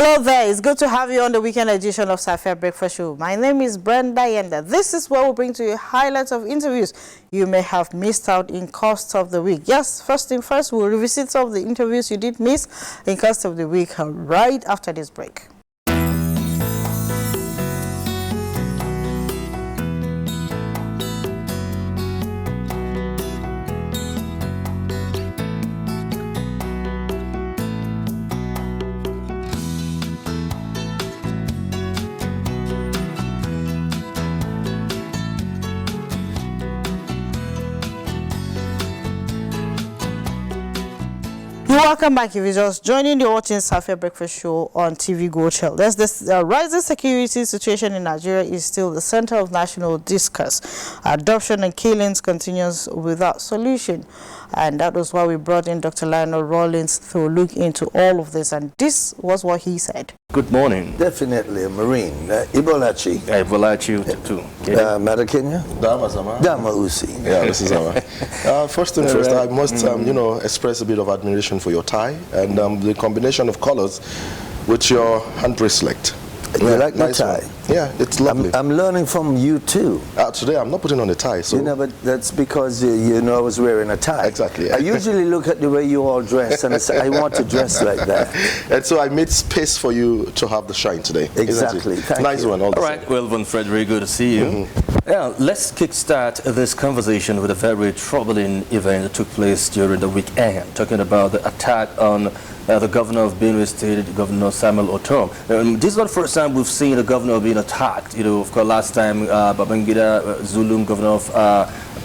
Hello there, it's good to have you on the weekend edition of Safiya Breakfast Show. My name is Brenda and this is where we'll bring to you highlights of interviews you may have missed out in Cost of the Week. Yes, first thing first, we'll revisit some of the interviews you did miss in Cost of the Week right after this break. Welcome back. If you're just joining, you're watching Safiya Breakfast Show on TV Go Chill. There's this rising security situation in Nigeria is still the center of national discourse. Adoption and killings continues without solution. And that was why we brought in Dr. Lionel Rawlins to look into all of this. And this was what he said. Good morning. Definitely a Marine. Ibolachi. Ibolachi too. Mada Kenya? Dama Usi. Yeah, this is our. First and first, I must, express a bit of admiration for your tie and the combination of colors with your hand bracelet. You like my tie? One. Yeah, it's lovely. I'm learning from you too. Today I'm not putting on a tie, so. But that's because you know I was wearing a tie. Exactly. I usually look at the way you all dress and I say, I want to dress like that. And so I made space for you to have the shine today. Exactly. Thank nice you. One. All right. Well, Frederick, good to see you. Yeah, let's kickstart this conversation with a very troubling event that took place during the weekend, talking about the attack on the governor of Benue State, Governor Samuel Otom. This is not the first time we've seen the governor being attacked. Of course, last time Babangida Zulum, governor of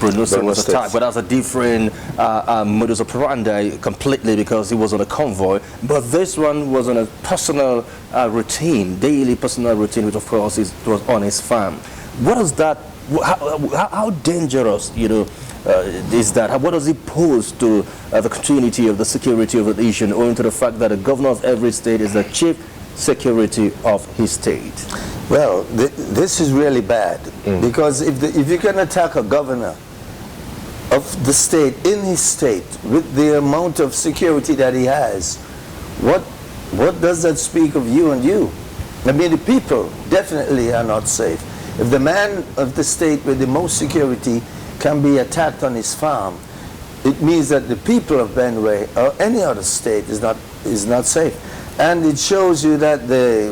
Borno, was attacked, but that's a different modus operandi completely because he was on a convoy. But this one was on a personal routine, daily personal routine, which of course was on his farm. What is that? How dangerous, is that? What does it pose to the continuity of the security of the nation, owing to the fact that the governor of every state is the chief security of his state? Well, this is really bad because if you can attack a governor of the state, in his state, with the amount of security that he has, what does that speak of you and you? I mean, the people definitely are not safe. If the man of the state with the most security can be attacked on his farm, it means that the people of Benue or any other state is not safe. And it shows you that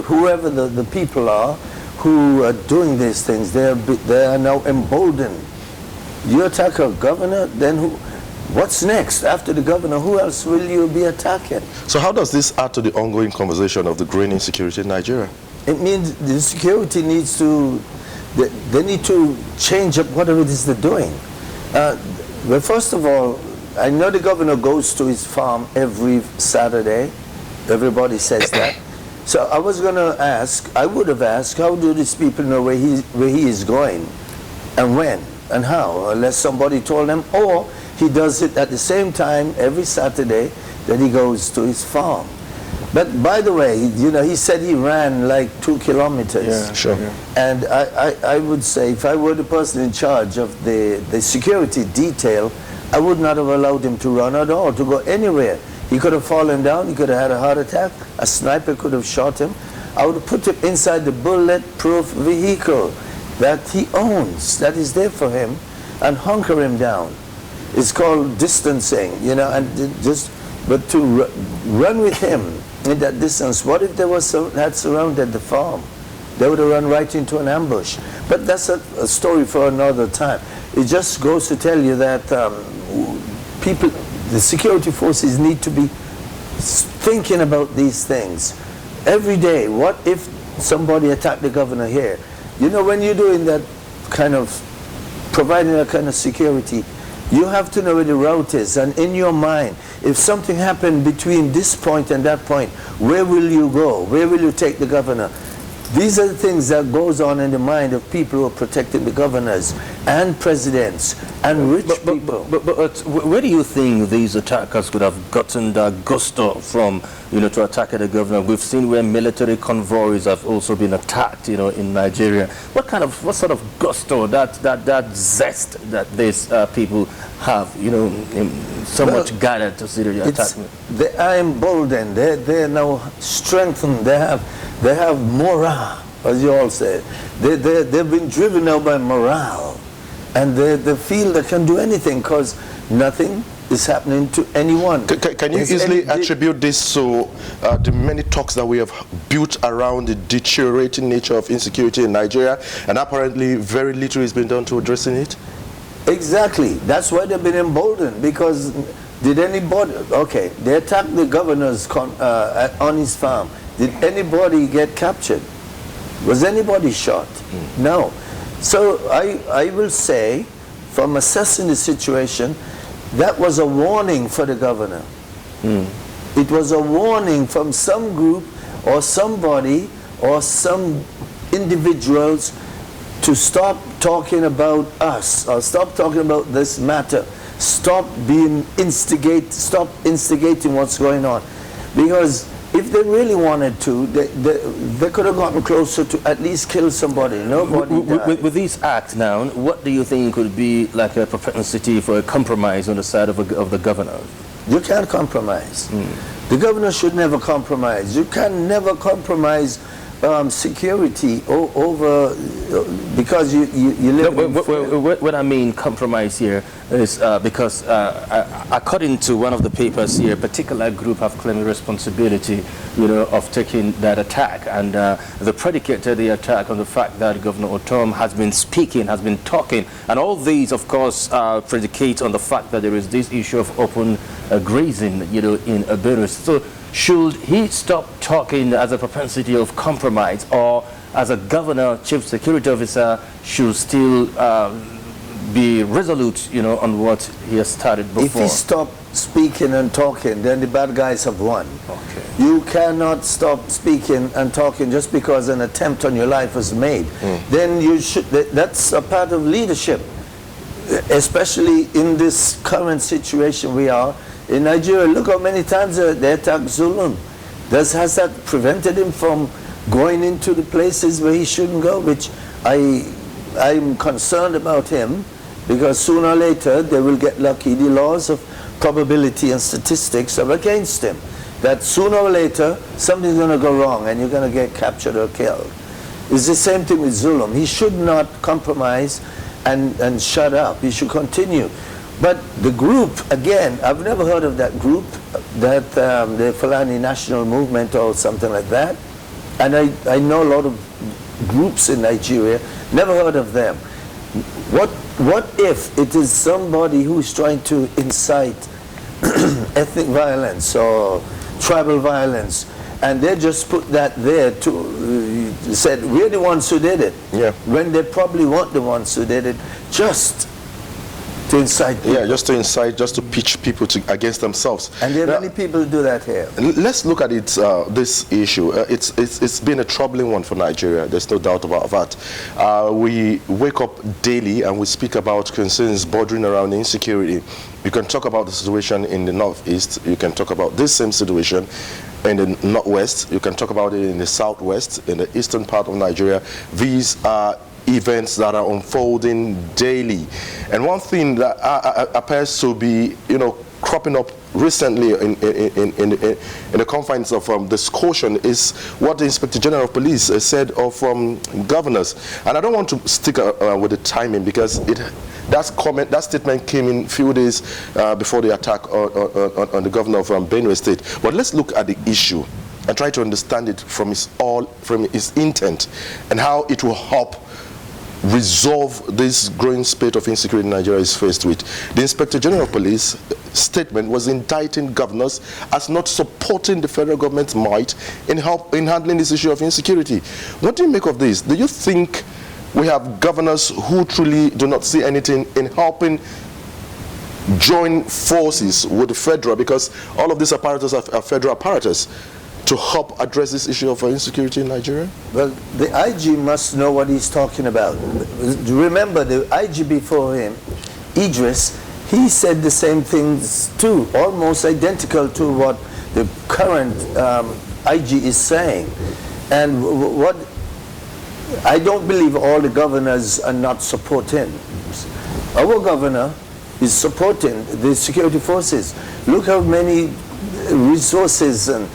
whoever the people are who are doing these things, they are now emboldened. You attack a governor, then what's next? After the governor, who else will you be attacking? So how does this add to the ongoing conversation of the growing insecurity in Nigeria? It means the security needs to, they need to change up whatever it is they're doing. Well, first of all, I know the governor goes to his farm every Saturday. Everybody says that. So I was going to ask, I would have asked, how do these people know where he is going and when and how, unless somebody told them, or he does it at the same time every Saturday that he goes to his farm. But by the way, he said he ran like 2 kilometers. Yeah, sure. Yeah. And I would say, if I were the person in charge of the security detail, I would not have allowed him to run at all, to go anywhere. He could have fallen down, he could have had a heart attack, a sniper could have shot him. I would have put him inside the bulletproof vehicle that he owns, that is there for him, and hunker him down. It's called distancing, but to run with him in that distance. What if there was had surrounded the farm? They would have run right into an ambush. But that's a story for another time. It just goes to tell you that people, the security forces need to be thinking about these things. Every day, what if somebody attacked the governor here? When you're doing that kind of, providing that kind of security, you have to know where the route is, and in your mind, if something happened between this point and that point, where will you go? Where will you take the governor? These are the things that goes on in the mind of people who are protecting the governors and presidents and rich people. But where do you think these attackers could have gotten that gusto from, to attack the governor? We've seen where military convoys have also been attacked, in Nigeria. What sort of gusto, that zest that these people have, so much gathered to see the attack? They are emboldened. They're now strengthened. They have morale, as you all say. They've been driven now by morale. And they feel they can do anything because nothing is happening to anyone. Can you easily attribute this to the many talks that we have built around the deteriorating nature of insecurity in Nigeria, and apparently very little has been done to addressing it? Exactly. That's why they've been emboldened, because did anybody, okay, they attacked the governor's on his farm. Did anybody get captured? Was anybody shot? No. So I will say, from assessing the situation, that was a warning for the governor. It was a warning from some group or somebody or some individuals to stop talking about us, or stop talking about this matter. Stop instigating what's going on. Because if they really wanted to, they could have gotten closer to at least kill somebody. Nobody died. With these acts now, what do you think could be like a propensity for a compromise on the side of the governor? You can't compromise. The governor should never compromise. You can never compromise security over because you live in what I mean compromise here is because according to one of the papers here, a particular group have claimed responsibility, of taking that attack, and they predicated the attack on the fact that Governor Otom has been speaking, has been talking, and all these, of course, predicate on the fact that there is this issue of open grazing, in Benue. So should he stop talking as a propensity of compromise, or as a governor, chief security officer, should still be resolute, on what he has started before? If he stopped speaking and talking, then the bad guys have won. Okay. You cannot stop speaking and talking just because an attempt on your life was made. Then you should. That's a part of leadership, especially in this current situation we are. In Nigeria, look how many times they attacked Zulum. Has that prevented him from going into the places where he shouldn't go? Which I'm concerned about him, because sooner or later they will get lucky. The laws of probability and statistics are against him. That sooner or later something's going to go wrong and you're going to get captured or killed. It's the same thing with Zulum. He should not compromise and shut up. He should continue. But the group, again, I've never heard of that group, that the Fulani National Movement or something like that. And I know a lot of groups in Nigeria, never heard of them. What if it is somebody who's trying to incite ethnic violence or tribal violence, and they just put that there to said we're the ones who did it, when they probably weren't the ones who did it, just to incite people. Yeah, just to incite, just to pitch people against themselves. And there are many people who do that here. Let's look at it, this issue. It's been a troubling one for Nigeria. There's no doubt about that. We wake up daily and we speak about concerns bordering around insecurity. You can talk about the situation in the northeast. You can talk about this same situation in the northwest. You can talk about it in the southwest, in the eastern part of Nigeria. These are events that are unfolding daily, and one thing that appears to be, cropping up recently in the confines of discussion is what the Inspector General of Police said of governors. And I don't want to stick with the timing, because that statement came in a few days before the attack on the governor of Benue State. But let's look at the issue and try to understand it from its intent and how it will help resolve this growing spate of insecurity Nigeria is faced with. The Inspector General of Police statement was indicting governors as not supporting the federal government's might in handling this issue of insecurity. What do you make of this? Do you think we have governors who truly do not see anything in helping join forces with the federal, because all of these apparatus are federal apparatus, to help address this issue of insecurity in Nigeria? Well, the IG must know what he's talking about. Remember, the IG before him, Idris, he said the same things too, almost identical to what the current IG is saying. And what I don't believe all the governors are not supporting. Our governor is supporting the security forces. Look how many resources and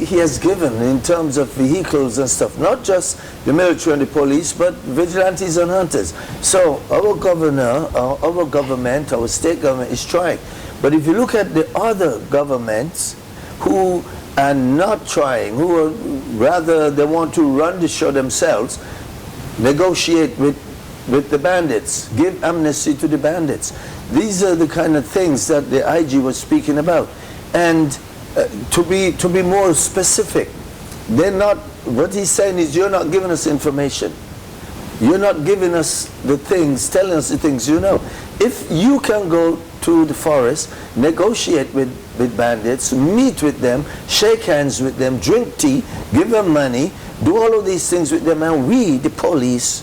he has given in terms of vehicles and stuff, not just the military and the police, but vigilantes and hunters. So our governor, our government, our state government is trying. But if you look at the other governments who are not trying, who are rather they want to run the show themselves, negotiate with the bandits, give amnesty to the bandits. These are the kind of things that the IG was speaking about. And to be more specific, they're not, what he's saying is you're not giving us information. You're not giving us the things, telling us the things you know. If you can go to the forest, negotiate with bandits, meet with them, shake hands with them, drink tea, give them money, do all of these things with them, and we, the police,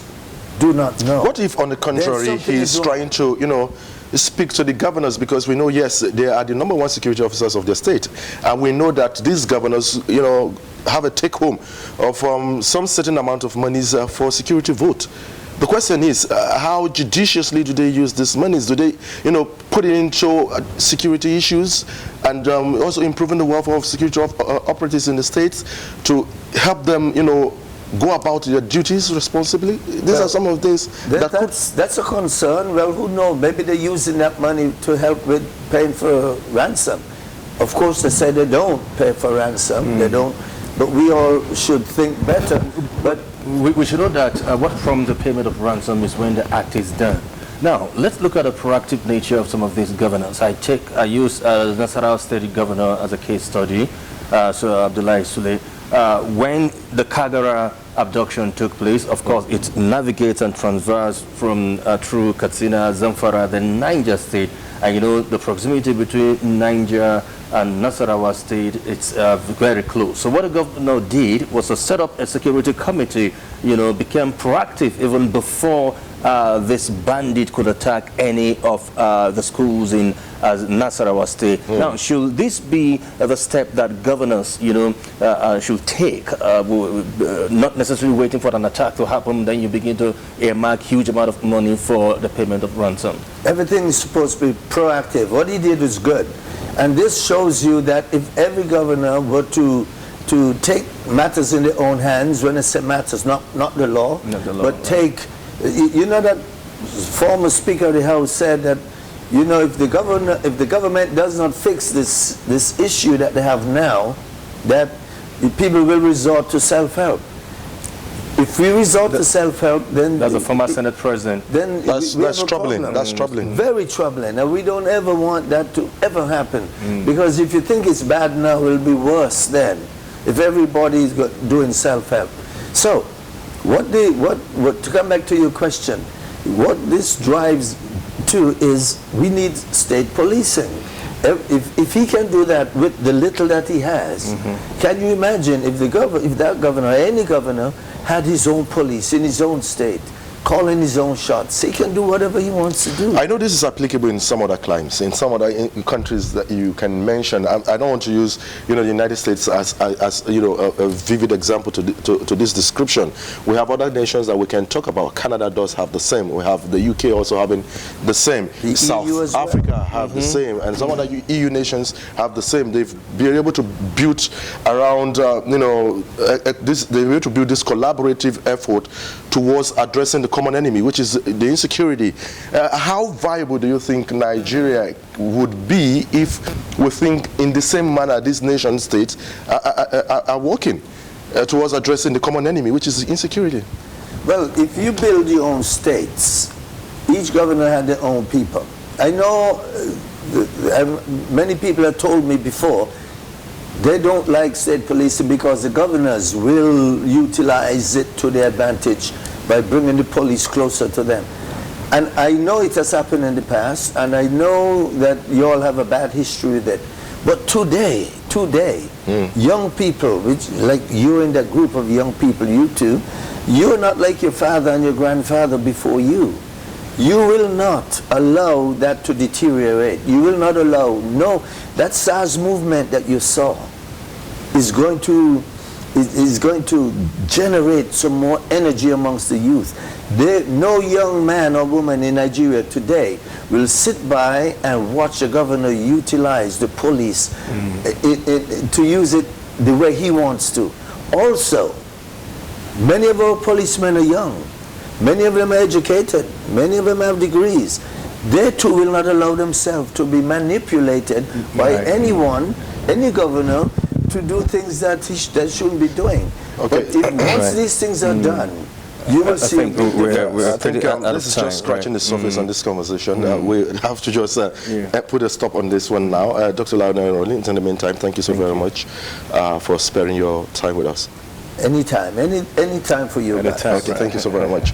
do not know. What if, on the contrary, he's trying to, you know, speak to the governors, because we know, yes, they are the #1 security officers of the state, and we know that these governors, you know, have a take-home of some certain amount of monies for security vote. The question is, how judiciously do they use these monies? Do they, you know, put it into security issues and also improving the welfare of security operatives in the states to help them, you know, go about their duties responsibly? These are some of the things that's a concern. Well, who knows? Maybe they're using that money to help with paying for ransom. Of course, they say they don't pay for ransom. They don't. But we all should think better. But we should know that what from the payment of ransom is when the act is done. Now, let's look at the proactive nature of some of these governors. I use Nasarawa State Governor as a case study, so Abdullahi Sule. When the Kagara abduction took place, of course, it navigates and transfers from through Katsina, Zamfara, the Niger State, and you know the proximity between Niger and Nasarawa State, it's very close. So what the governor did was to set up a security committee, you know, became proactive even before this bandit could attack any of the schools in Nasarawa State. Now, should this be the step that governors, you know, should take, not necessarily waiting for an attack to happen, then you begin to earmark huge amount of money for the payment of ransom? Everything is supposed to be proactive. What he did was good. And this shows you that if every governor were to take matters in their own hands, when I say matters, not the law, but take, you know, that former Speaker of the House said that, you know, if the government does not fix this issue that they have now, that people will resort to self-help. If we resort to self-help, then that's a former Senate President. Then that's troubling. That's troubling. Very troubling, and we don't ever want that to ever happen. Because if you think it's bad now, it will be worse then. If everybody is doing self-help. So, what to come back to your question, what this drives to is we need state policing. If he can do that with the little that he has, can you imagine if that governor, any governor, had his own police in his own state, calling his own shots? He can do whatever he wants to do. I know this is applicable in some other climes, in some other countries that you can mention. I don't want to use, you know, the United States as you know, a vivid example to this description. We have other nations that we can talk about. Canada does have the same. We have the UK also having the same. The South EU as well. Africa have the same, and some other EU nations have the same. They've been able to build around, you know, they've been able to build this collaborative effort towards addressing the common enemy, which is the insecurity. How viable do you think Nigeria would be if we think in the same manner these nation states are working towards addressing the common enemy, which is insecurity? Well, if you build your own states, each governor had their own people. I know many people have told me before they don't like state policing because the governors will utilize it to their advantage by bringing the police closer to them. And I know it has happened in the past, and I know that you all have a bad history with it. But today today, young people, which like you're in that group of young people, you two, you're not like your father and your grandfather before you. You will not allow that to deteriorate. You will not allow, no, that SARS movement that you saw is going to generate some more energy amongst the youth. No young man or woman in Nigeria today will sit by and watch the governor utilize the police to use it the way he wants to. Also, many of our policemen are young. Many of them are educated. Many of them have degrees. They too will not allow themselves to be manipulated by anyone, any governor, to do things that they shouldn't be doing. Okay. But once these things are done, you will see. I think we're pretty out of this is time, just scratching the surface on this conversation. We have to just put a stop on this one now. Dr. Lionel Rawlins, in the meantime, thank you so very much for sparing your time with us. Anytime, any time for you guys. Okay, thank you so very much.